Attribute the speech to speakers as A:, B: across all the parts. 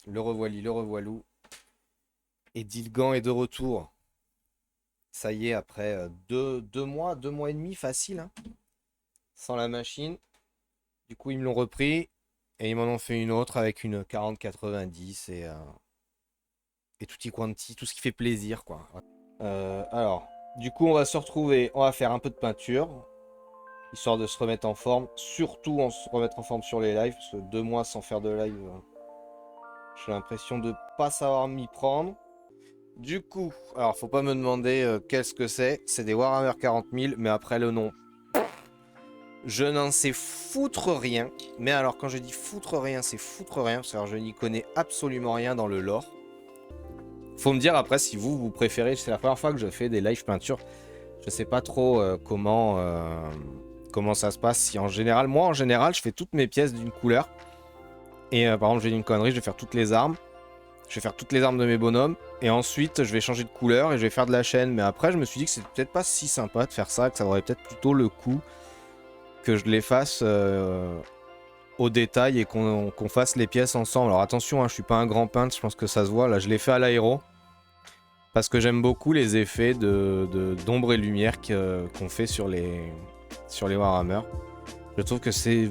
A: Le revoilà, le revoilou. Et Dilgan est de retour. Ça y est, après 2 mois et demi facile, hein, sans la machine. Du coup, ils me l'ont repris et ils m'en ont fait une autre avec une 4090 et tutti quanti, tout ce qui fait plaisir, quoi. Alors, du coup, on va se retrouver, on va faire un peu de peinture, histoire de se remettre en forme. Surtout, on se remettre en forme sur les lives, parce que 2 mois sans faire de live, j'ai l'impression de pas savoir m'y prendre. Du coup, alors faut pas me demander qu'est-ce que c'est. C'est des Warhammer 40 000, mais après le nom, je n'en sais foutre rien. Mais alors quand je dis foutre rien, c'est foutre rien, parce que alors, je n'y connais absolument rien dans le lore. Faut me dire après si vous préférez. C'est la première fois que je fais des live peinture. Je sais pas trop comment ça se passe. Si en général, moi en général, je fais toutes mes pièces d'une couleur. Et par exemple, j'ai dit une connerie, je vais faire toutes les armes. Je vais faire toutes les armes de mes bonhommes. Et ensuite, je vais changer de couleur et je vais faire de la chaîne. Mais après, je me suis dit que c'était peut-être pas si sympa de faire ça, que ça aurait peut-être plutôt le coup que je les fasse au détail et qu'on fasse les pièces ensemble. Alors attention, hein, je suis pas un grand peintre, je pense que ça se voit. Là, je l'ai fait à l'aéro. Parce que j'aime beaucoup les effets d'ombre et lumière qu'on fait sur les Warhammer. Je trouve que c'est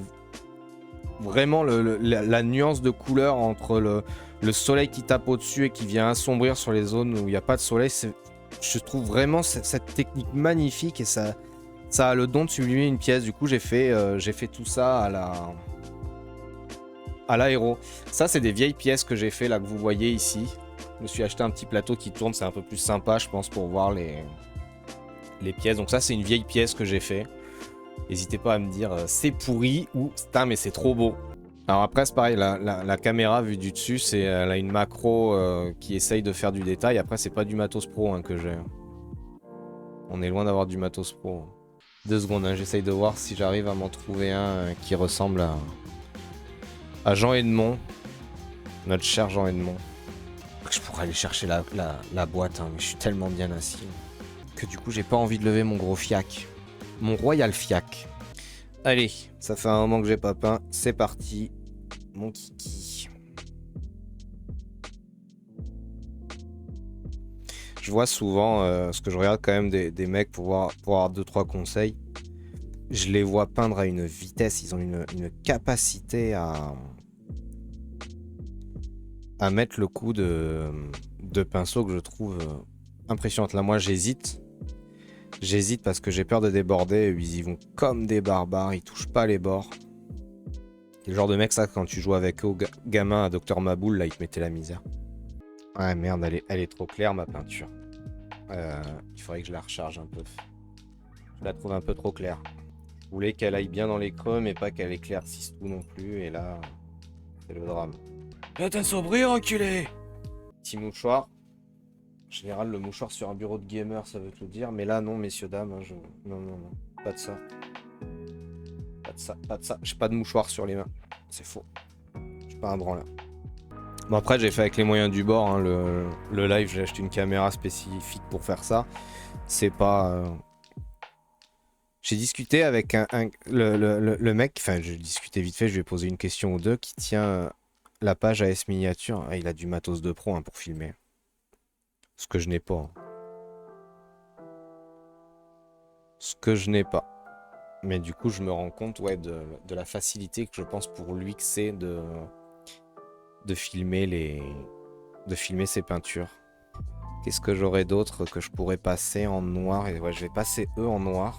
A: vraiment la nuance de couleur entre le soleil qui tape au-dessus et qui vient assombrir sur les zones où il n'y a pas de soleil. Je trouve vraiment cette technique magnifique et ça a le don de sublimer une pièce. Du coup, j'ai fait tout ça à l'aéro. Ça, c'est des vieilles pièces que j'ai fait là, que vous voyez ici. Je me suis acheté un petit plateau qui tourne, c'est un peu plus sympa, je pense, pour voir les pièces. Donc ça, c'est une vieille pièce que j'ai fait. N'hésitez pas à me dire c'est pourri ou putain, mais c'est trop beau. Alors après, c'est pareil, la caméra vue du dessus, elle a une macro qui essaye de faire du détail. Après, c'est pas du matos pro hein, que j'ai. On est loin d'avoir du matos pro. 2 secondes, hein, j'essaye de voir si j'arrive à m'en trouver un qui ressemble à Jean Edmond. Notre cher Jean Edmond. Je pourrais aller chercher la boîte, hein, mais je suis tellement bien assis que du coup, j'ai pas envie de lever mon gros fiac. Mon royal fiac. Allez, ça fait un moment que j'ai pas peint. C'est parti. Mon kiki. Je vois souvent, parce que je regarde quand même des mecs pour avoir 2-3 conseils. Je les vois peindre à une vitesse, ils ont une capacité à mettre le coup de pinceau que je trouve impressionnante. Là, moi, j'hésite. J'hésite parce que j'ai peur de déborder. Ils y vont comme des barbares, ils touchent pas les bords. C'est le genre de mec, ça, quand tu joues avec eux, gamin à Docteur Maboul, là, il te mettait la misère. Ouais, merde, elle est trop claire, ma peinture. Il faudrait que je la recharge un peu. Je la trouve un peu trop claire. Je voulais qu'elle aille bien dans les creux, mais pas qu'elle éclaircisse tout non plus. Et là, c'est le drame. Viens t'assombrir, enculé! Petit mouchoir. En général, le mouchoir sur un bureau de gamer, ça veut tout dire. Mais là, non, messieurs, dames. Hein, non, non, non. Pas de ça. Pas de ça, pas de ça. J'ai pas de mouchoir sur les mains. C'est faux. Je suis pas un branleur. Bon, après, j'ai fait avec les moyens du bord. Hein, le live, j'ai acheté une caméra spécifique pour faire ça. C'est pas. J'ai discuté avec le mec. Enfin, j'ai discuté vite fait. Je lui ai posé une question ou deux qui tient la page AS Miniature. Ah, il a du matos de pro hein, pour filmer. Ce que je n'ai pas. Hein. Ce que je n'ai pas. Mais du coup, je me rends compte ouais, de la facilité que je pense pour lui que c'est de filmer de filmer ses peintures. Qu'est-ce que j'aurais d'autre que je pourrais passer en noir? Et ouais, je vais passer eux en noir.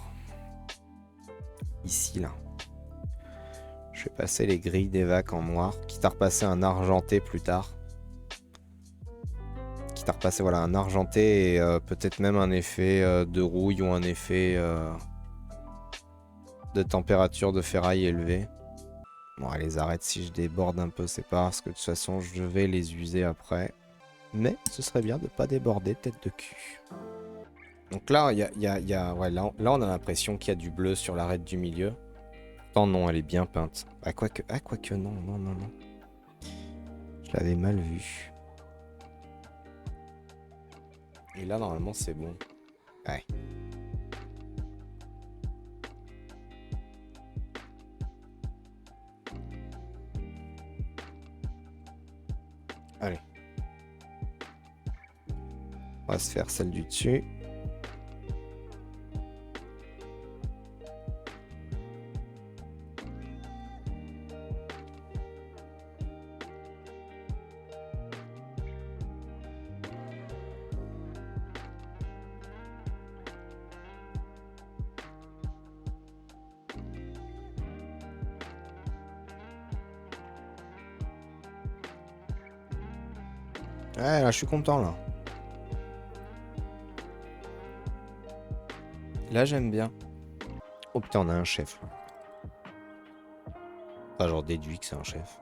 A: Ici, là. Je vais passer les grilles d'évac en noir. Quitte à repasser un argenté plus tard. Quitte à repasser voilà, un argenté et peut-être même un effet de rouille ou un effet de température de ferraille élevée. Bon, elle les arrête si je déborde un peu, c'est pas parce que de toute façon je vais les user après. Mais ce serait bien de pas déborder tête de cul. Donc là, ouais, là, on a l'impression qu'il y a du bleu sur l'arête du milieu. Pourtant non, elle est bien peinte. Ah quoique non, non, non, non. Je l'avais mal vu. Et là, normalement, c'est bon. Ouais. Allez. On va se faire celle du dessus. Ouais, là, je suis content, là. Là, j'aime bien. Oh putain, on a un chef, là. Enfin, genre déduit que c'est un chef.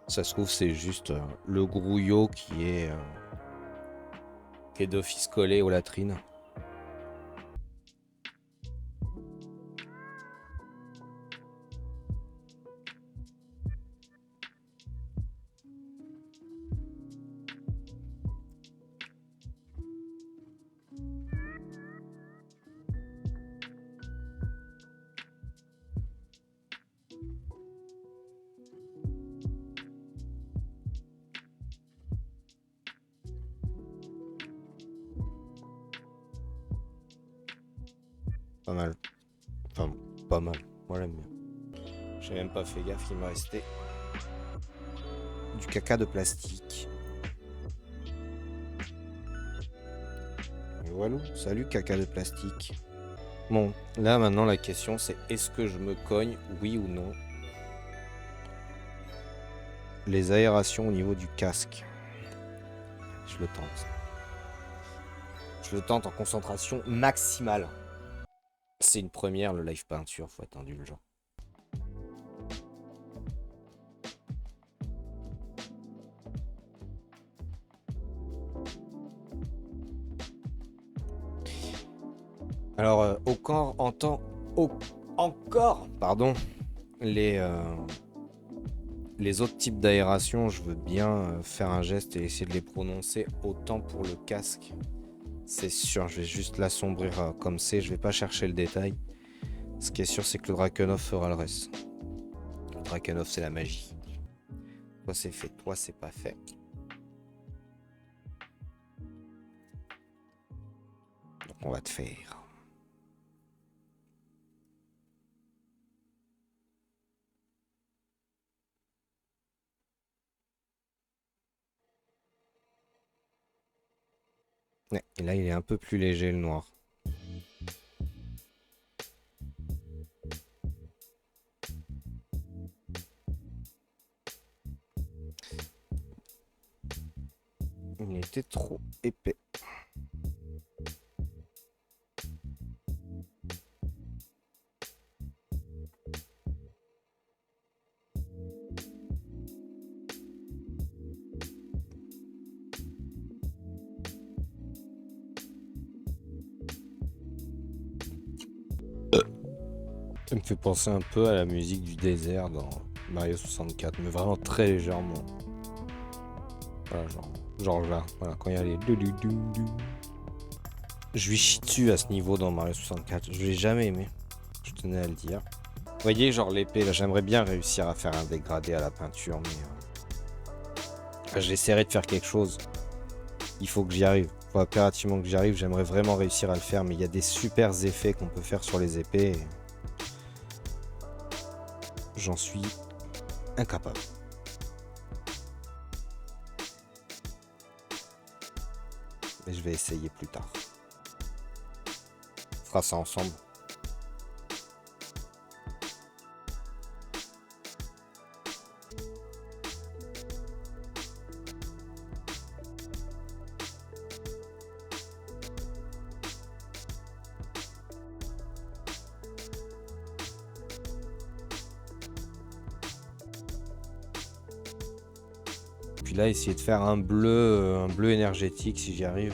A: Ça se trouve, c'est juste le grouillot qui est d'office collé aux latrines. Pas mal. Enfin, pas mal. Moi, j'aime bien. J'ai même pas fait gaffe, il me restait du caca de plastique. Et voilà, salut caca de plastique. Bon, là maintenant la question c'est est-ce que je me cogne, oui ou non, les aérations au niveau du casque. Je le tente. Je le tente en concentration maximale. C'est une première, le live peinture, faut être indulgent. Alors, encore, pardon, les autres types d'aération, je veux bien faire un geste et essayer de les prononcer autant pour le casque. C'est sûr, je vais juste l'assombrir comme c'est, je vais pas chercher le détail. Ce qui est sûr, c'est que le Drakenhof fera le reste. Le Drakenhof, c'est la magie. Toi, c'est fait, toi, c'est pas fait. Donc, on va te faire. Ouais, et là, il est un peu plus léger, le noir. Il était trop épais. Ça me fait penser un peu à la musique du désert dans Mario 64, mais vraiment très légèrement. Voilà, genre là, voilà, quand il y a les... Je lui chie dessus à ce niveau dans Mario 64, je l'ai jamais aimé, je tenais à le dire. Vous voyez, genre l'épée, là, j'aimerais bien réussir à faire un dégradé à la peinture, mais j'essaierai de faire quelque chose. Il faut que j'y arrive, il faut impérativement que j'y arrive, j'aimerais vraiment réussir à le faire, mais il y a des super effets qu'on peut faire sur les épées. Et... j'en suis incapable. Mais je vais essayer plus tard. On fera ça ensemble. Puis là, essayer de faire un bleu énergétique si j'y arrive.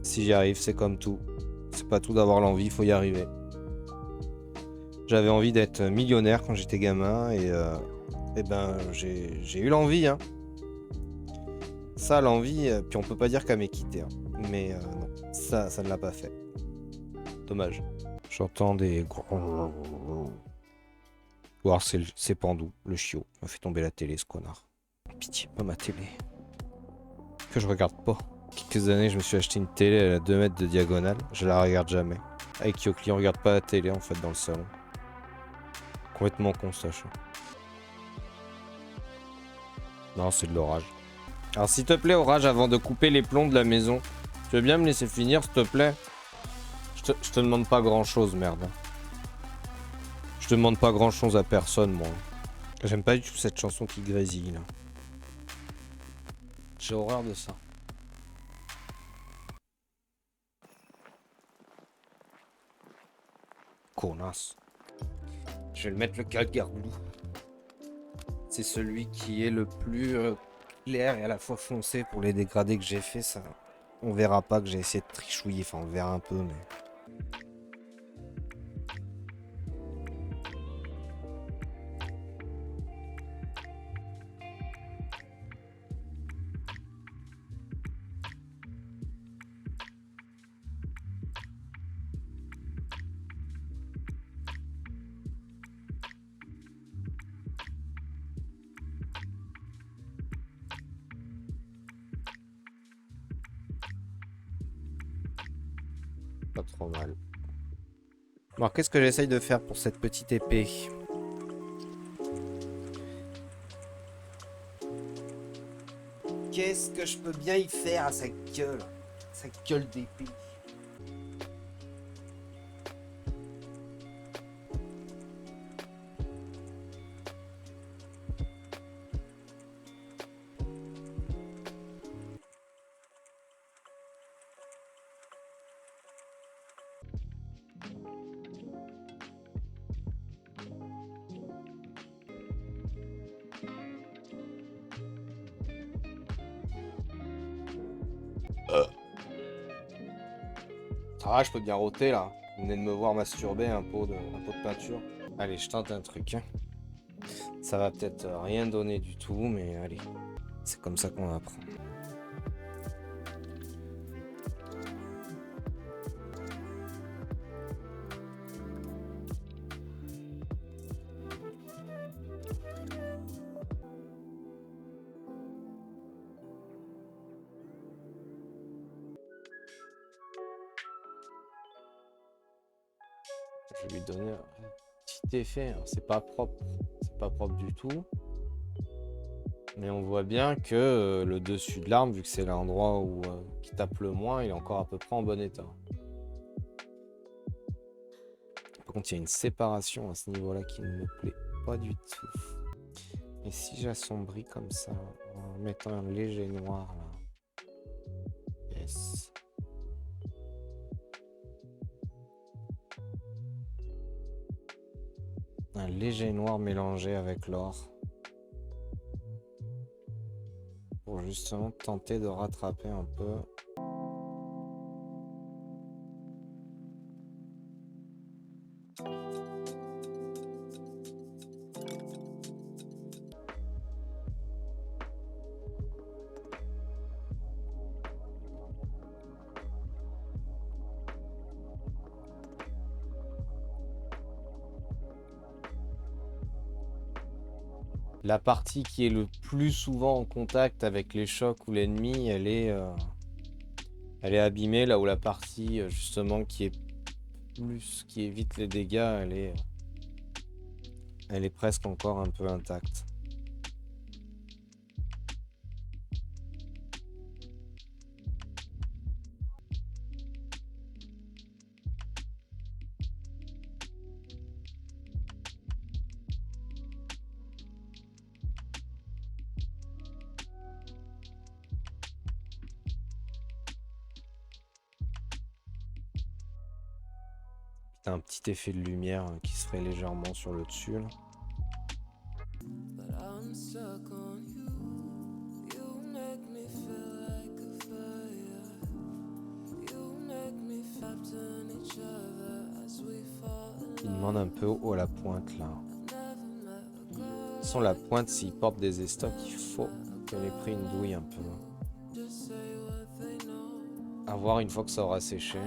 A: Si j'y arrive, c'est comme tout. C'est pas tout d'avoir l'envie, il faut y arriver. J'avais envie d'être millionnaire quand j'étais gamin et ben j'ai eu l'envie. Hein. Ça, l'envie, puis on peut pas dire qu'elle m'ait quitté. Hein. Mais non, ça ne l'a pas fait. Dommage. J'entends des... Voir c'est Pandou, le chiot. Il m'a fait tomber la télé, ce connard. Pitié, pas ma télé. que je regarde pas. Quelques années, je me suis acheté une télé à 2 mètres de diagonale. Je la regarde jamais. Avec Yokli, on regarde pas la télé en fait dans le salon. Complètement con ça. Non, c'est de l'orage. Alors s'il te plaît, Orage, avant de couper les plombs de la maison, tu veux bien me laisser finir, s'il te plaît? Je te demande pas grand chose, merde. Je te demande pas grand chose à personne, moi. J'aime pas du tout cette chanson qui grésille, là. J'ai horreur de ça. Connasse. Je vais le mettre le Calgarblue. C'est celui qui est le plus clair et à la fois foncé pour les dégradés que j'ai fait, ça. On verra pas que j'ai essayé de trichouiller, enfin on verra un peu, mais... Pas trop mal. Bon, alors, qu'est-ce que j'essaye de faire pour cette petite épée? Qu'est-ce que je peux bien y faire à sa gueule? Sa gueule d'épée. Ça va, je peux bien rôter là. Vous venez de me voir masturber un pot de peinture. Allez, je tente un truc. Hein. Ça va peut-être rien donner du tout, mais allez. C'est comme ça qu'on apprend. Je vais lui donner un petit effet. Hein. C'est pas propre. C'est pas propre du tout. Mais on voit bien que le dessus de l'arme, vu que c'est l'endroit où qui tape le moins, il est encore à peu près en bon état. Par contre, il y a une séparation à ce niveau-là qui ne me plaît pas du tout. Et si j'assombris comme ça, en mettant un léger noir là. Yes. Un léger noir mélangé avec l'or. Pour justement tenter de rattraper un peu. La partie qui est le plus souvent en contact avec les chocs ou l'ennemi, elle est abîmée, là où la partie justement qui évite les dégâts, elle est presque encore un peu intacte. T'as un petit effet de lumière qui se ferait légèrement sur le dessus là. Il demande un peu haut à la pointe là. Sans la pointe, s'il porte des estocs, il faut qu'elle ait pris une douille un peu. À voir une fois que ça aura séché.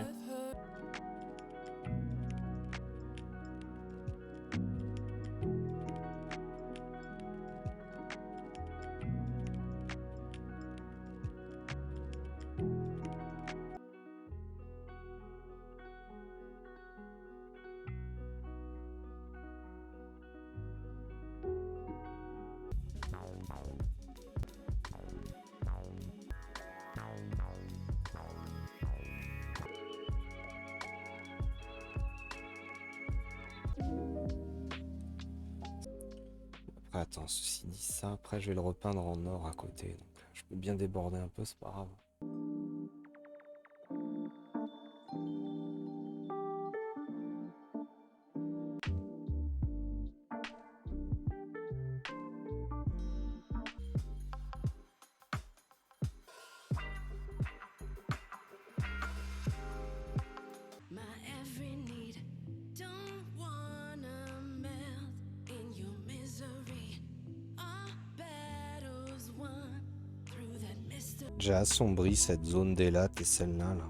A: Après, attends, ceci dit ça, après je vais le repeindre en or à côté. Donc je peux bien déborder un peu, c'est pas grave. J'ai assombri cette zone des lattes et celle-là. Là.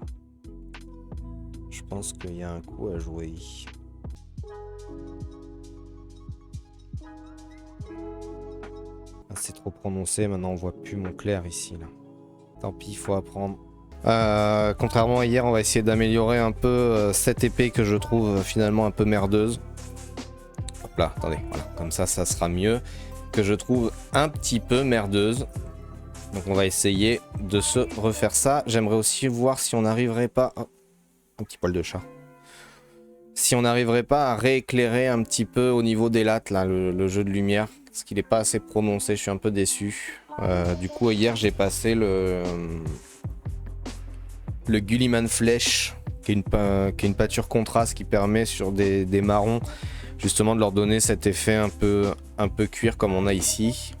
A: Je pense qu'il y a un coup à jouer. Ah, c'est trop prononcé, maintenant on voit plus mon clair ici. Là. Tant pis, il faut apprendre. Contrairement à hier, on va essayer d'améliorer un peu cette épée que je trouve finalement un peu merdeuse. Hop là, attendez, voilà, comme ça sera mieux. Que je trouve un petit peu merdeuse. Donc on va essayer de se refaire ça. J'aimerais aussi voir si on n'arriverait pas... Oh, un petit poil de chat. Si on n'arriverait pas à rééclairer un petit peu au niveau des lattes, là, le jeu de lumière. Parce qu'il n'est pas assez prononcé, je suis un peu déçu. Du coup, hier, j'ai passé le Gulliman Flèche, qui est une peinture contraste qui permet sur des marrons, justement de leur donner cet effet un peu cuir comme on a ici.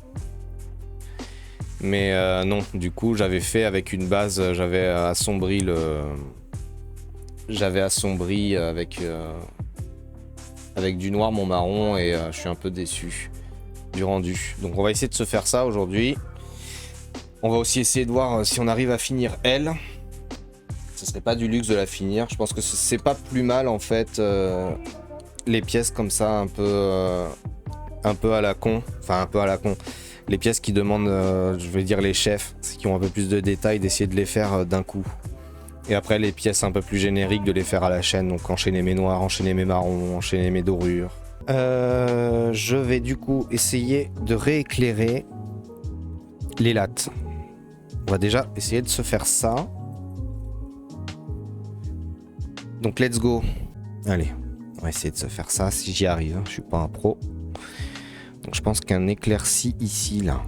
A: Mais non, du coup j'avais fait avec une base, j'avais assombri avec du noir mon marron et je suis un peu déçu du rendu. Donc on va essayer de se faire ça aujourd'hui. On va aussi essayer de voir si on arrive à finir elle. Ce serait pas du luxe de la finir. Je pense que c'est pas plus mal en fait les pièces comme ça un peu à la con. Enfin un peu à la con. Les pièces qui demandent, je vais dire les chefs, qui ont un peu plus de détails, d'essayer de les faire d'un coup. Et après les pièces un peu plus génériques, de les faire à la chaîne. Donc enchaîner mes noirs, enchaîner mes marrons, enchaîner mes dorures. Je vais du coup essayer de rééclairer les lattes. On va déjà essayer de se faire ça. Donc let's go. Allez, on va essayer de se faire ça si j'y arrive. Je suis pas un pro. Donc je pense qu'un éclairci ici, là.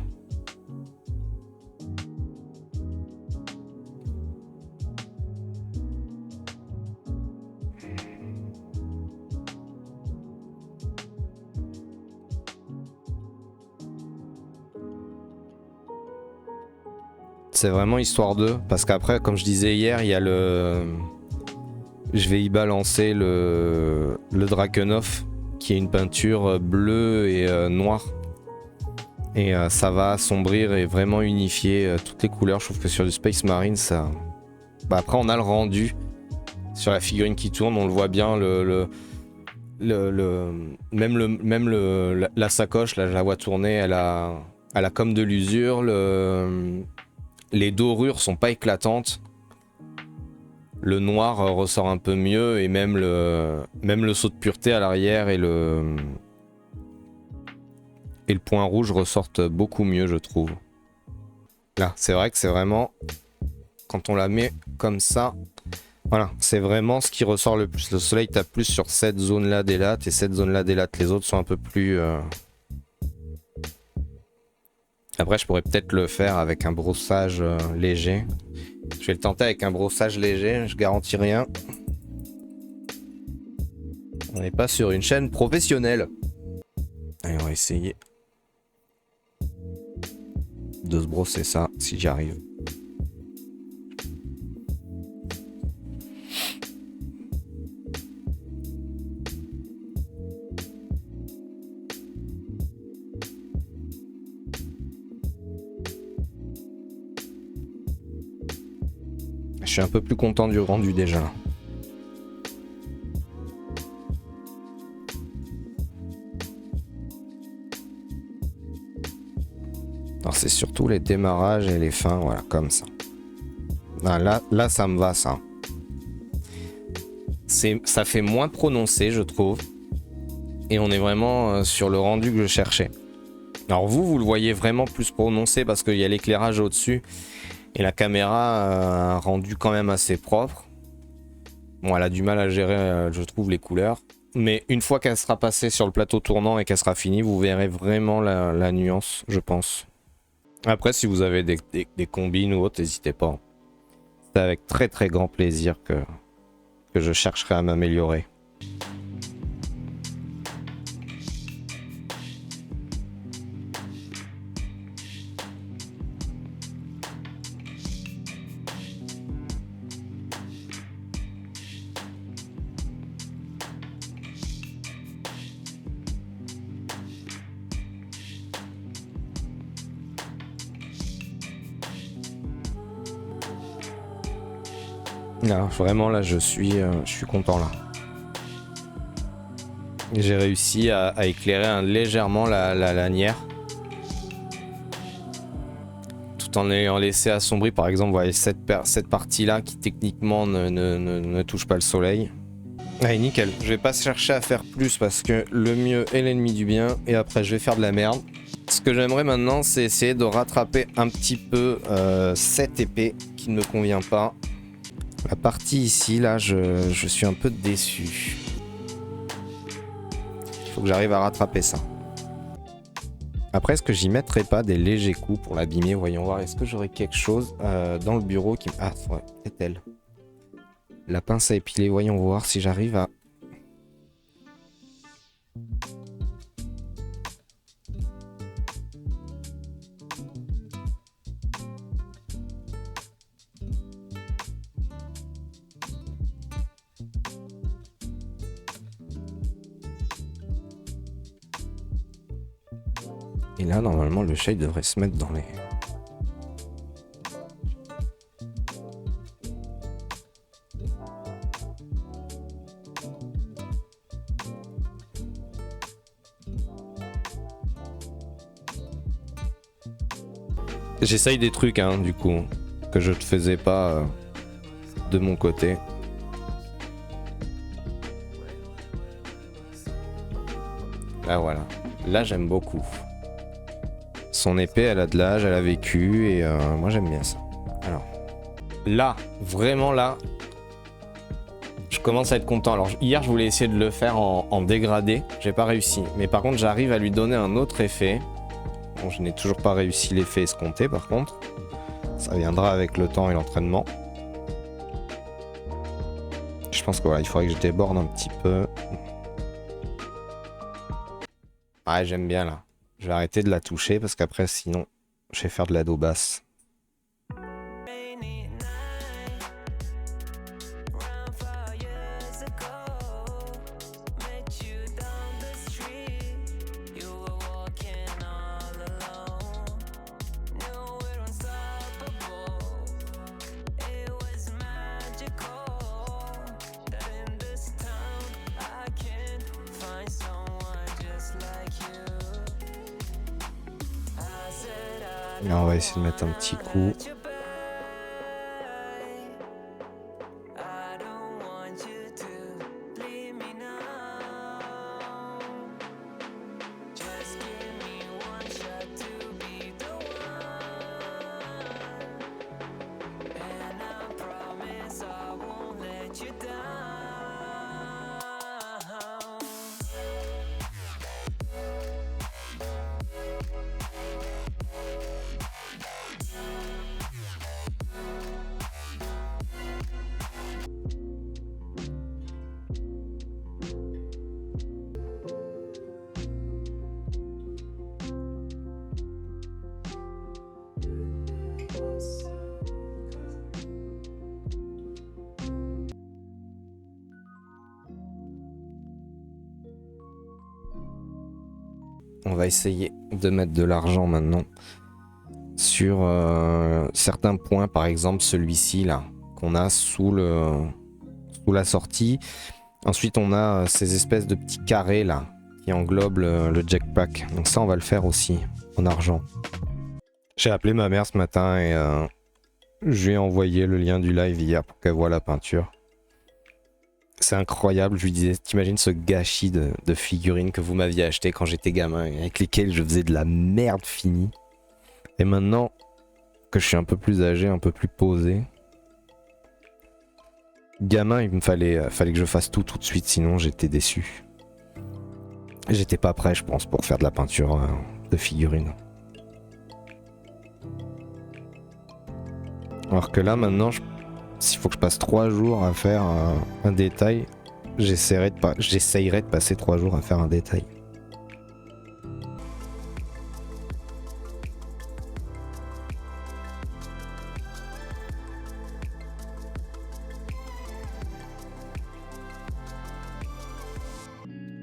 A: C'est vraiment histoire d'eux. Parce qu'après, comme je disais hier, il y a le... Je vais y balancer le Drakenhof, qui est une peinture bleue et noire. Et ça va assombrir et vraiment unifier toutes les couleurs. Je trouve que sur du Space Marine, ça... Bah après, on a le rendu. Sur la figurine qui tourne, on le voit bien. La sacoche, là, je la vois tourner, elle a comme de l'usure. Les dorures sont pas éclatantes. Le noir ressort un peu mieux et même le saut de pureté à l'arrière et le point rouge ressortent beaucoup mieux, je trouve. Là, c'est vrai que c'est vraiment... Quand on la met comme ça... Voilà, c'est vraiment ce qui ressort le plus. Le soleil tape plus sur cette zone-là des lattes et cette zone-là des lattes. Les autres sont un peu plus... Après, je pourrais peut-être le faire avec un brossage léger. Je vais le tenter avec un brossage léger, je garantis rien. On n'est pas sur une chaîne professionnelle. Allez, on va essayer de se brosser ça, si j'y arrive. Je suis un peu plus content du rendu déjà. Alors c'est surtout les démarrages et les fins, voilà, comme ça. Ah, là ça me va, ça. Ça fait moins prononcé, je trouve. Et on est vraiment sur le rendu que je cherchais. Alors vous le voyez vraiment plus prononcé parce qu'il y a l'éclairage au-dessus. Et la caméra a un rendu quand même assez propre. Bon, elle a du mal à gérer, je trouve, les couleurs. Mais une fois qu'elle sera passée sur le plateau tournant et qu'elle sera finie, vous verrez vraiment la nuance, je pense. Après, si vous avez des combines ou autres, n'hésitez pas. C'est avec très très grand plaisir que je chercherai à m'améliorer. Là, vraiment là je suis content là. J'ai réussi à éclairer légèrement la lanière. Tout en ayant laissé assombri par exemple, vous voyez cette partie là qui techniquement ne touche pas le soleil. Allez nickel, je vais pas chercher à faire plus parce que le mieux est l'ennemi du bien et après je vais faire de la merde. Ce que j'aimerais maintenant c'est essayer de rattraper un petit peu cette épée qui ne me convient pas. La partie ici, là, je suis un peu déçu. Il faut que j'arrive à rattraper ça. Après, est-ce que j'y mettrai pas des légers coups pour l'abîmer? Voyons voir, est-ce que j'aurai quelque chose dans le bureau qui... Ah, ouais, c'est elle. La pince à épiler, voyons voir si j'arrive à... Et là, normalement, le chat devrait se mettre dans les... J'essaye des trucs, hein, du coup, que je ne faisais pas de mon côté. Là, voilà. Là, j'aime beaucoup. Son épée, elle a de l'âge, elle a vécu, et moi, j'aime bien ça. Alors, là, vraiment là, je commence à être content. Alors, hier, je voulais essayer de le faire en dégradé. J'ai pas réussi. Mais par contre, j'arrive à lui donner un autre effet. Bon, je n'ai toujours pas réussi l'effet escompté, par contre. Ça viendra avec le temps et l'entraînement. Je pense que voilà, il faudrait que je déborde un petit peu. Ouais, j'aime bien là. Je vais arrêter de la toucher parce qu'après, sinon, je vais faire de la dos basse. Et on va essayer de mettre un petit coup. On va essayer de mettre de l'argent maintenant sur certains points, par exemple celui-ci là, qu'on a sous la sortie. Ensuite on a ces espèces de petits carrés là, qui englobent le jackpack. Donc ça on va le faire aussi en argent. J'ai appelé ma mère ce matin et je lui ai envoyé le lien du live hier pour qu'elle voie la peinture. C'est incroyable, je lui disais, t'imagines ce gâchis de figurines que vous m'aviez acheté quand j'étais gamin et avec lesquelles je faisais de la merde finie. Et maintenant que je suis un peu plus âgé, un peu plus posé, Gamin, il me fallait que je fasse tout de suite, sinon j'étais déçu. J'étais pas prêt, je pense, pour faire de la peinture de figurines. Alors que là, maintenant, s'il faut que je passe 3 jours à faire un détail, j'essayerai de passer 3 jours à faire un détail.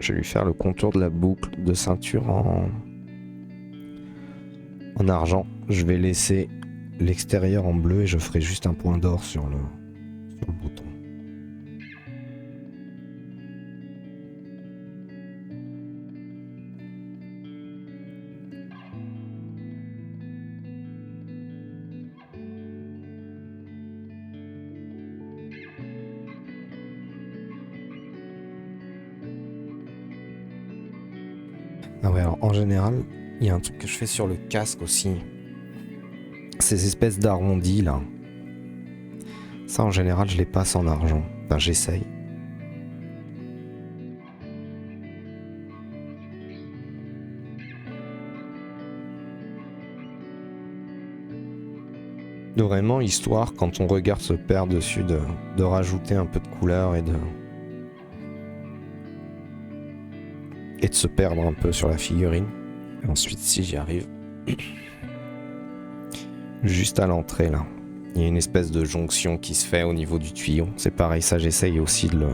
A: Je vais lui faire le contour de la boucle de ceinture en argent. Je vais laisser l'extérieur en bleu et je ferai juste un point d'or sur le bouton. Ah ouais, alors en général, il y a un truc que je fais sur le casque aussi. Ces espèces d'arrondis là. Ça en général, je les passe en argent. Enfin, j'essaye. Vraiment, histoire, quand on regarde ce père dessus, de rajouter un peu de couleur et de se perdre un peu sur la figurine. Et ensuite, si j'y arrive, juste à l'entrée là, il y a une espèce de jonction qui se fait au niveau du tuyau. C'est pareil, ça j'essaye aussi de le...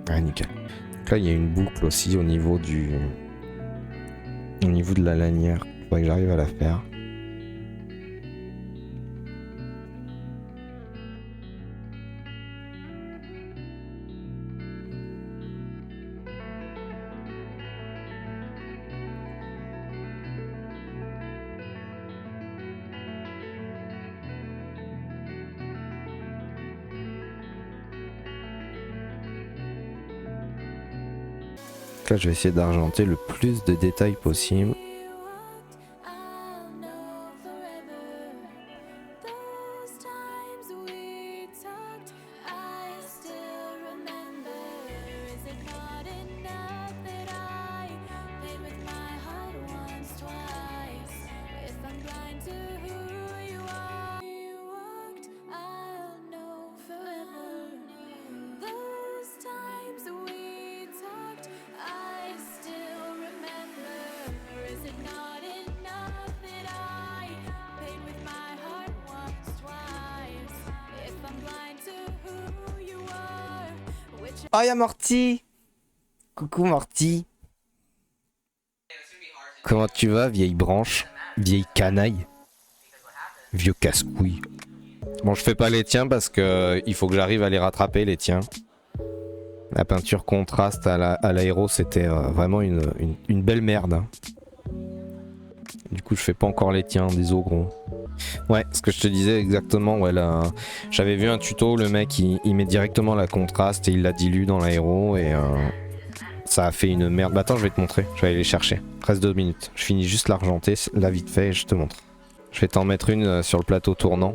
A: Ah nickel. Donc là il y a une boucle aussi au niveau de la lanière. Il faudrait que j'arrive à la faire. Donc là je vais essayer d'argenter le plus de détails possible. Oh, y'a Morty! Coucou Morty! Comment tu vas, vieille branche? Vieille canaille? Vieux casse-couille. Bon, je fais pas les tiens parce que il faut que j'arrive à les rattraper, les tiens. La peinture contraste à l'aéro, c'était vraiment une belle merde. Hein. Du coup, je fais pas encore les tiens, désolé gros. Ouais, ce que je te disais exactement, ouais, là, j'avais vu un tuto, le mec il met directement la contraste et il la dilue dans l'aéro et ça a fait une merde. Bah attends, je vais te montrer, je vais aller les chercher. Reste 2 minutes, je finis juste l'argenter, là vite fait et je te montre. Je vais t'en mettre une sur le plateau tournant,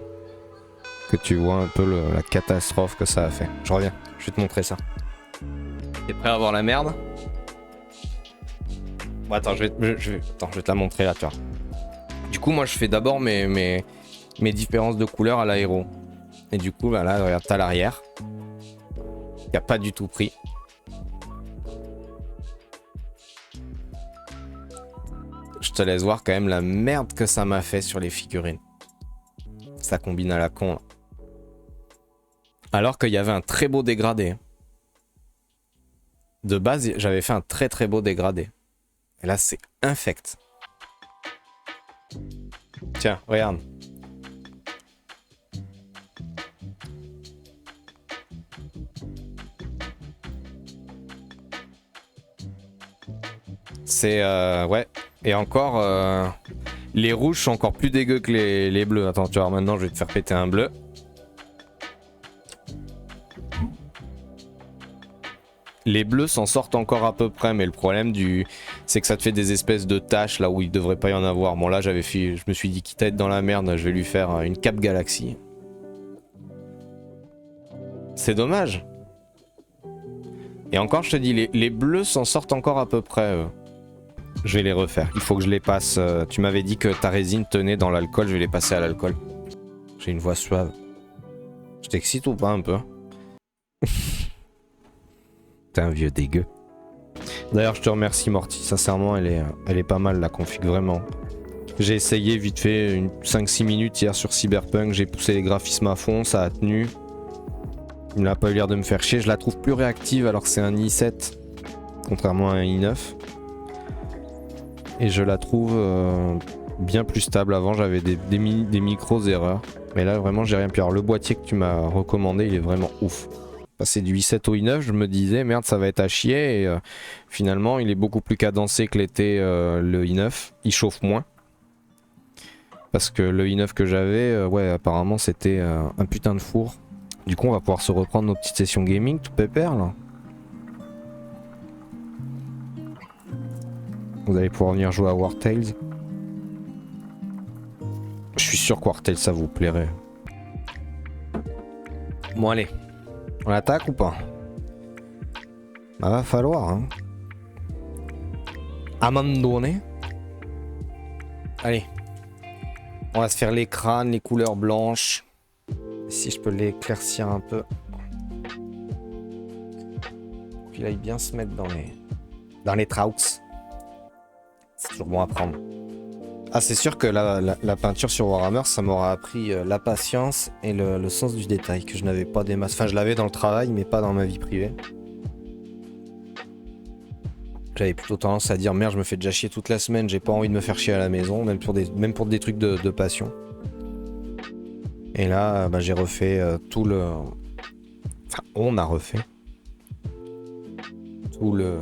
A: que tu vois un peu la catastrophe que ça a fait. Je reviens, je vais te montrer ça. T'es prêt à voir la merde? Bon attends, je vais te la montrer là, tu vois. Du coup, moi, je fais d'abord mes différences de couleurs à l'aéro. Et du coup, bah là, regarde, t'as l'arrière. Qui a pas du tout pris. Je te laisse voir quand même la merde que ça m'a fait sur les figurines. Ça combine à la con, là. Alors qu'il y avait un très beau dégradé. De base, j'avais fait un très beau dégradé. Et là, c'est infect. Tiens, regarde. C'est ouais. Et encore, les rouges sont encore plus dégueux que les bleus. Attends, tu vois, maintenant je vais te faire péter un bleu. Les bleus s'en sortent encore à peu près, mais le problème c'est que ça te fait des espèces de taches là où il devrait pas y en avoir. Bon là je me suis dit quitte à être dans la merde, je vais lui faire une cape galaxie. C'est dommage. Et encore je te dis, les bleus s'en sortent encore à peu près. Je vais les refaire. Il faut que je les passe. Tu m'avais dit que ta résine tenait dans l'alcool, je vais les passer à l'alcool. J'ai une voix suave. Je t'excite ou pas un peu? T'es un vieux dégueu. D'ailleurs, je te remercie Morty, sincèrement, elle est pas mal la config, vraiment. J'ai essayé vite fait 5-6 minutes hier sur Cyberpunk, j'ai poussé les graphismes à fond, ça a tenu. Il n'a pas eu l'air de me faire chier, je la trouve plus réactive alors que c'est un i7, contrairement à un i9. Et je la trouve bien plus stable. Avant, j'avais des micros erreurs. Mais là, vraiment, j'ai rien pu. Alors, le boîtier que tu m'as recommandé, il est vraiment ouf. Passer du i7 au i9, je me disais merde ça va être à chier et finalement il est beaucoup plus cadencé que l'était le i9, il chauffe moins parce que le i9 que j'avais ouais apparemment c'était un putain de four. Du coup on va pouvoir se reprendre nos petites sessions gaming tout pépère là. Vous allez pouvoir venir jouer à War Tales. Je suis sûr que War Tales ça vous plairait. Bon allez. On attaque ou pas? Bah va falloir hein. À un moment donné. Allez. On va se faire les crânes, les couleurs blanches. Si je peux l'éclaircir un peu. Pour qu'il aille bien se mettre dans les trouts. C'est toujours bon à prendre. Ah c'est sûr que la peinture sur Warhammer ça m'aura appris la patience et le sens du détail que je n'avais pas des masses. Enfin je l'avais dans le travail mais pas dans ma vie privée. J'avais plutôt tendance à dire merde je me fais déjà chier toute la semaine, j'ai pas envie de me faire chier à la maison, même pour des trucs de passion. Et là bah, j'ai refait tout le... Enfin on a refait tout le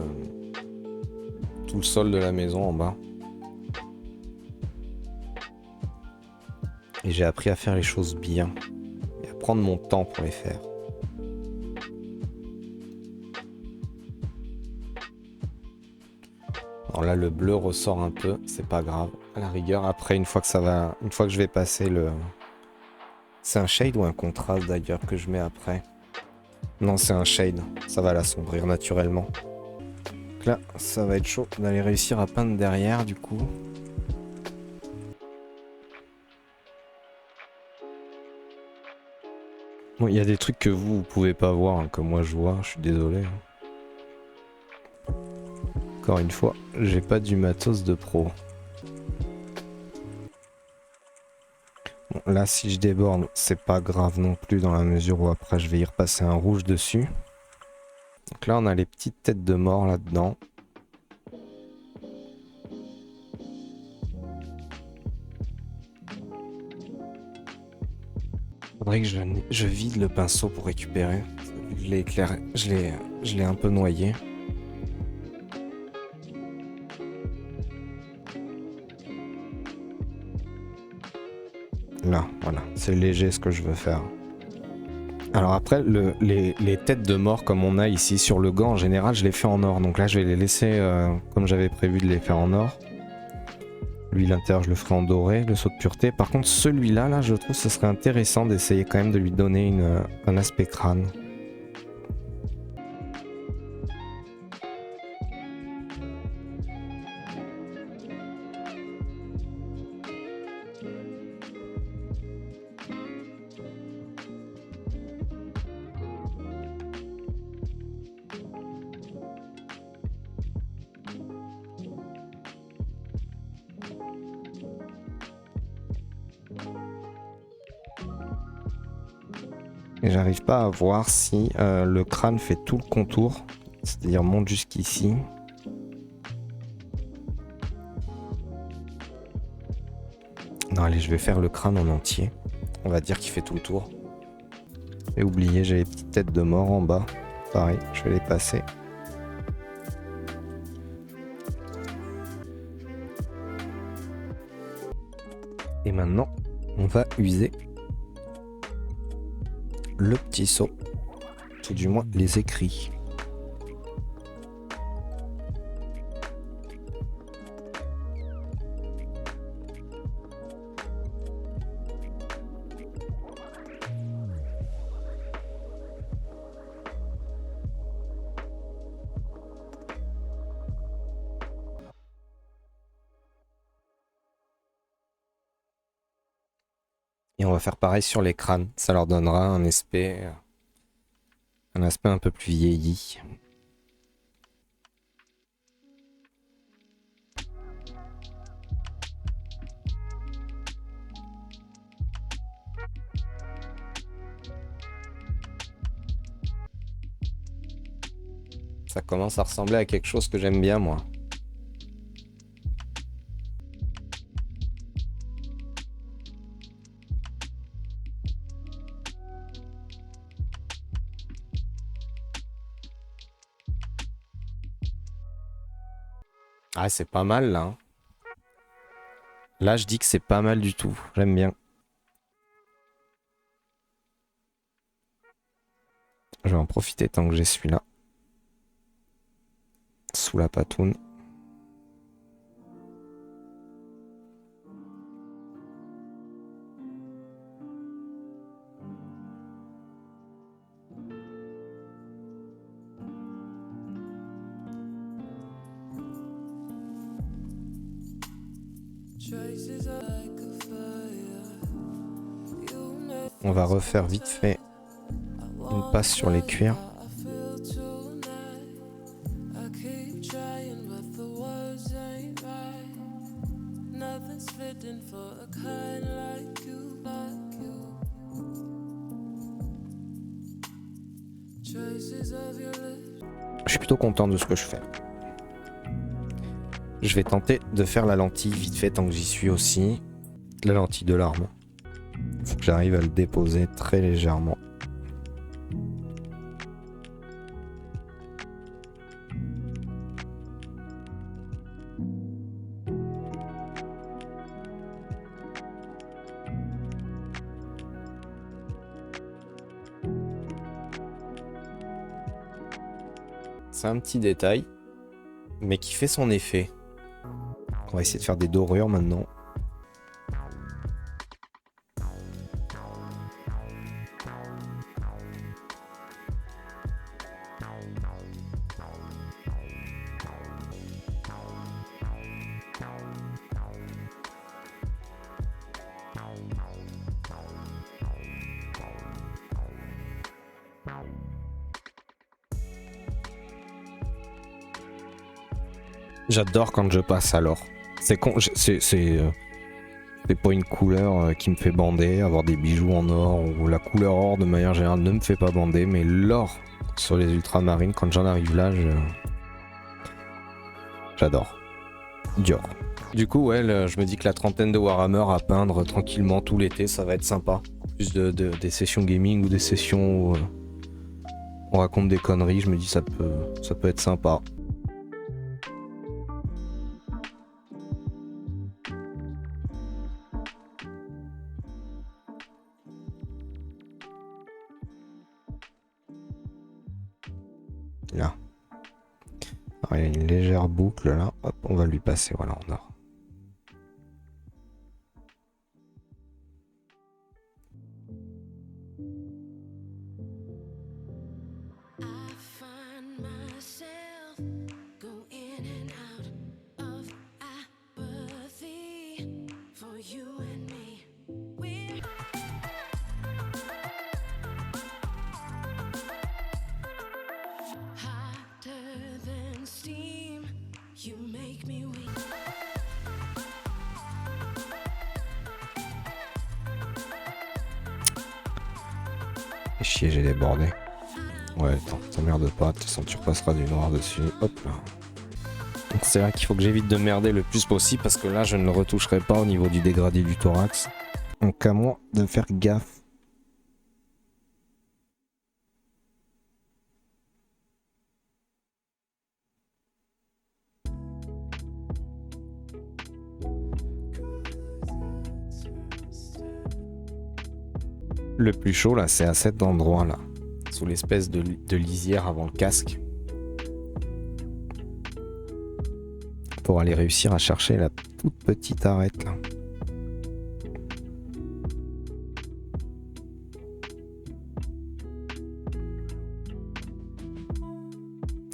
A: sol de la maison en bas. Et j'ai appris à faire les choses bien. Et à prendre mon temps pour les faire. Alors là, le bleu ressort un peu. C'est pas grave. À la rigueur, après, une fois que je vais passer le... C'est un shade ou un contraste d'ailleurs que je mets après? Non, c'est un shade. Ça va l'assombrir naturellement. Donc là, ça va être chaud d'aller réussir à peindre derrière du coup. Bon, il y a des trucs que vous pouvez pas voir, hein, que moi je vois, je suis désolé. Encore une fois, j'ai pas du matos de pro. Bon, là, si je déborde, c'est pas grave non plus dans la mesure où après je vais y repasser un rouge dessus. Donc là, on a les petites têtes de mort là-dedans. Faudrait que je vide le pinceau pour récupérer. Je l'ai éclairé, je l'ai un peu noyé. Là, voilà, c'est léger ce que je veux faire. Alors après, les têtes de mort comme on a ici sur le gant, en général, je les fais en or. Donc là, je vais les laisser comme j'avais prévu de les faire en or. Lui, l'intérieur, je le ferai en doré, le saut de pureté. Par contre, celui-là, là, je trouve que ce serait intéressant d'essayer quand même de lui donner un aspect crâne. Et j'arrive pas à voir si le crâne fait tout le contour, c'est-à-dire monte jusqu'ici. Non allez, je vais faire le crâne en entier. On va dire qu'il fait tout le tour. Et oubliez, j'ai les petites têtes de mort en bas. Pareil, je vais les passer. Et maintenant, on va user le petit seau, tout du moins les écrits. Et on va faire pareil sur les crânes. Ça leur donnera un aspect un peu plus vieilli. Ça commence à ressembler à quelque chose que j'aime bien, moi. Ah, c'est pas mal, là. Hein. Là, je dis que c'est pas mal du tout. J'aime bien. Je vais en profiter tant que j'ai celui-là. Sous la patoune. On va refaire vite fait une passe sur les cuirs. Je suis plutôt content de ce que je fais. Je vais tenter de faire la lentille vite fait tant que j'y suis aussi. La lentille de l'arme. Faut que j'arrive à le déposer très légèrement. C'est un petit détail, mais qui fait son effet. On va essayer de faire des dorures maintenant. J'adore quand je passe à l'or. C'est con, c'est pas une couleur qui me fait bander, avoir des bijoux en or ou la couleur or de manière générale ne me fait pas bander, mais l'or sur les ultramarines, quand j'en arrive là, j'adore. Dior. Du coup, ouais, je me dis que la trentaine de Warhammer à peindre tranquillement tout l'été, ça va être sympa. Plus des sessions gaming ou des sessions où on raconte des conneries, je me dis ça peut être sympa. Là. Alors, il y a une légère boucle là. Hop, on va lui passer, voilà, en or. Et chier, j'ai débordé. Ouais, attends, t'emmerdes pas, de toute façon tu repasseras du noir dessus. Hop là. Donc c'est là qu'il faut que j'évite de merder le plus possible parce que là je ne le retoucherai pas au niveau du dégradé du thorax. Donc à moi de faire gaffe. Le plus chaud là, c'est à cet endroit là, sous l'espèce de lisière avant le casque. Pour aller réussir à chercher la toute petite arête là.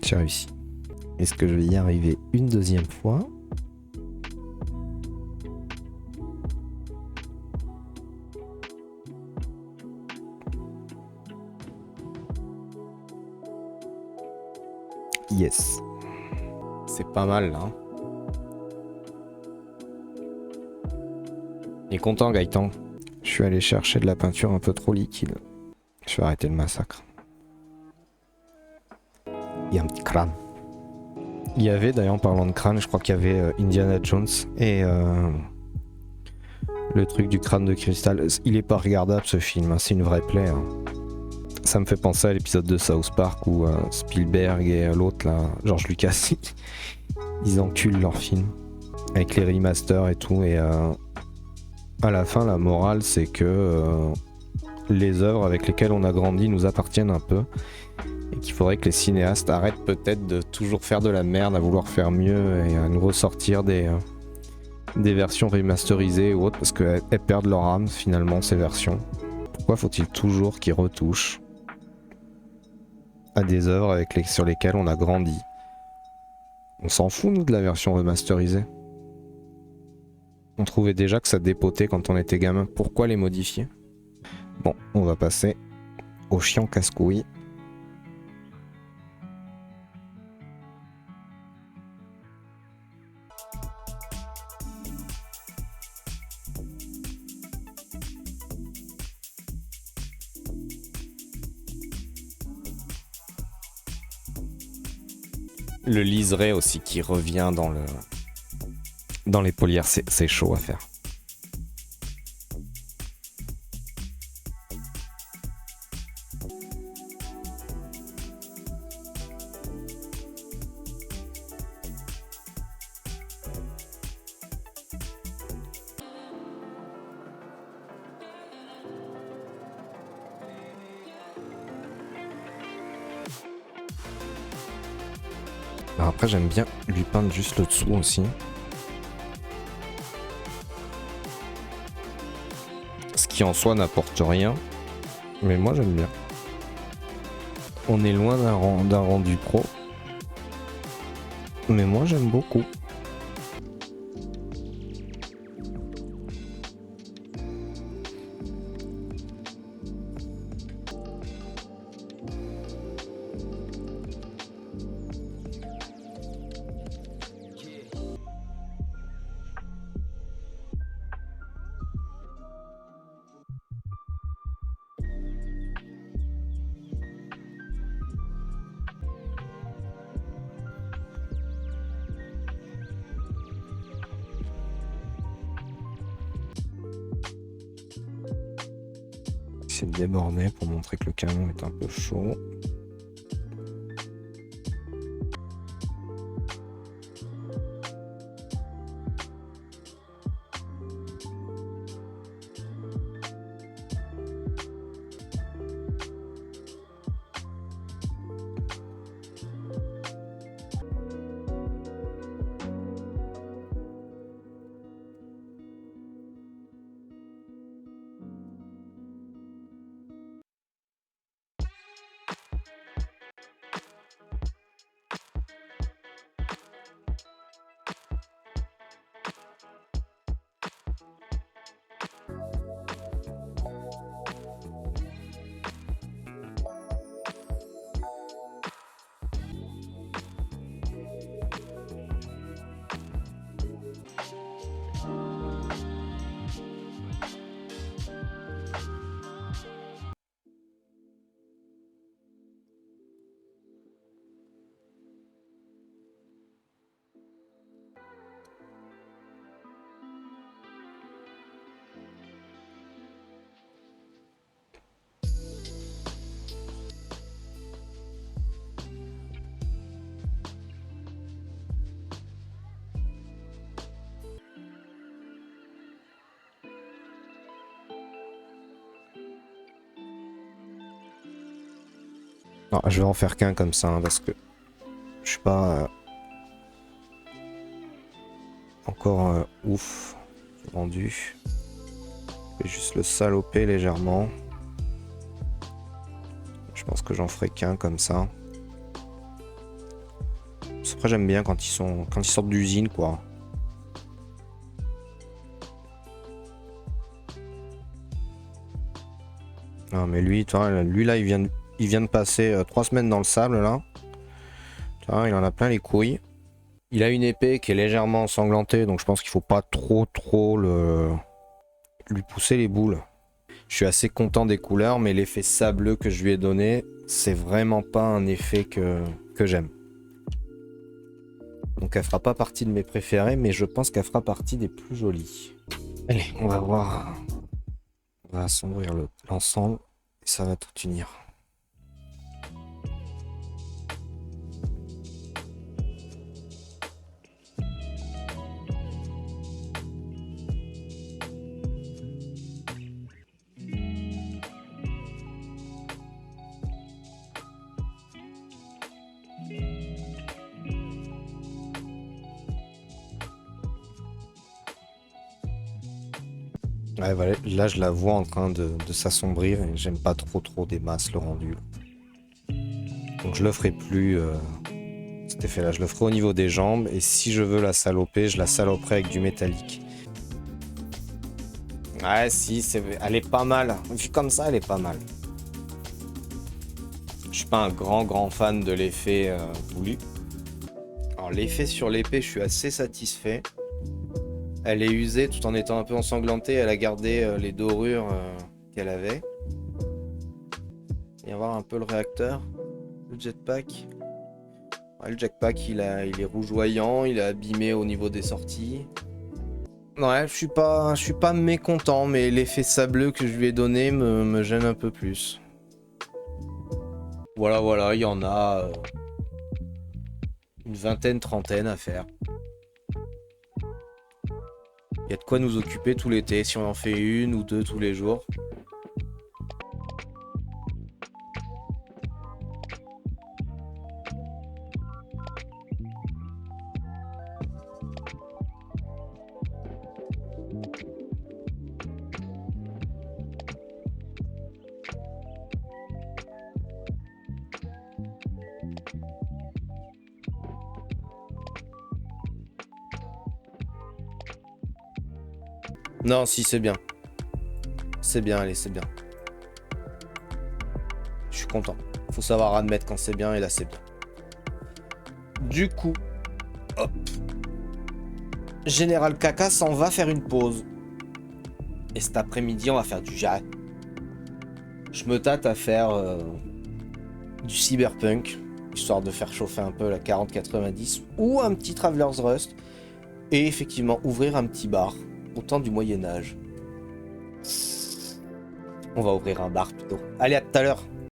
A: J'ai réussi. Est-ce que je vais y arriver une deuxième fois ? Yes. C'est pas mal là. Il est content Gaëtan. Je suis allé chercher de la peinture un peu trop liquide. Je vais arrêter le massacre. Il y a un petit crâne. Il y avait d'ailleurs en parlant de crâne, je crois qu'il y avait Indiana Jones et le truc du crâne de cristal. Il est pas regardable ce film, hein, c'est une vraie plaie. Hein. Ça me fait penser à l'épisode de South Park où Spielberg et l'autre là, George Lucas, ils enculent leur film avec les remasters et tout. Et à la fin, la morale c'est que les œuvres avec lesquelles on a grandi nous appartiennent un peu. Et qu'il faudrait que les cinéastes arrêtent peut-être de toujours faire de la merde, à vouloir faire mieux et à nous ressortir des versions remasterisées ou autres parce qu'elles perdent leur âme finalement ces versions. Pourquoi faut-il toujours qu'ils retouchent à des œuvres sur lesquelles on a grandi? On s'en fout nous de la version remasterisée. On trouvait déjà que ça dépotait quand on était gamin. Pourquoi les modifier? Bon, on va passer au chiant casse-couille. Le liseré aussi qui revient dans les polières, c'est chaud à faire. Alors après j'aime bien lui peindre juste le dessous aussi. Ce qui en soi n'apporte rien. Mais moi j'aime bien. On est loin d'un rendu pro. Mais moi j'aime beaucoup. C'est débordé pour montrer que le canon est un peu chaud. Non, je vais en faire qu'un comme ça, hein, parce que je suis pas encore ouf rendu. Je vais juste le saloper légèrement. Je pense que j'en ferai qu'un comme ça. Après j'aime bien quand ils sortent d'usine quoi. Non mais lui, toi, lui là il vient de passer 3 semaines dans le sable là. Ah, il en a plein les couilles. Il a une épée qui est légèrement ensanglantée, donc je pense qu'il faut pas trop lui pousser les boules. Je suis assez content des couleurs, mais l'effet sableux que je lui ai donné, c'est vraiment pas un effet que j'aime. Donc elle fera pas partie de mes préférés, mais je pense qu'elle fera partie des plus jolies. Allez, on va voir. On va assombrir l'ensemble et ça va tout unir. Ouais, voilà, là je la vois en train de s'assombrir et j'aime pas trop des masses le rendu. Donc je le ferai plus cet effet là, je le ferai au niveau des jambes et si je veux la saloper, je la saloperai avec du métallique. Ouais si, elle est pas mal, vu comme ça elle est pas mal. Je suis pas un grand fan de l'effet voulu. Alors l'effet sur l'épée je suis assez satisfait. Elle est usée tout en étant un peu ensanglantée. Elle a gardé les dorures qu'elle avait. Et voir un peu le réacteur. Le jetpack. Ouais, le jetpack il est rougeoyant. Il est abîmé au niveau des sorties. Ouais, je suis pas mécontent. Mais l'effet sableux que je lui ai donné me gêne un peu plus. Voilà. Il y en a une vingtaine, trentaine à faire. Il y a de quoi nous occuper tout l'été si on en fait une ou deux tous les jours. Non, si, c'est bien. C'est bien, allez, c'est bien. Je suis content. Faut savoir admettre quand c'est bien, et là, c'est bien. Du coup, hop. Général Caca s'en va faire une pause. Et cet après-midi, on va faire du jet. Je me tâte à faire du cyberpunk, histoire de faire chauffer un peu la 40-90, ou un petit Traveler's Rust, et effectivement ouvrir un petit bar, au temps du Moyen-Âge. On va ouvrir un bar plutôt. Allez, à tout à l'heure.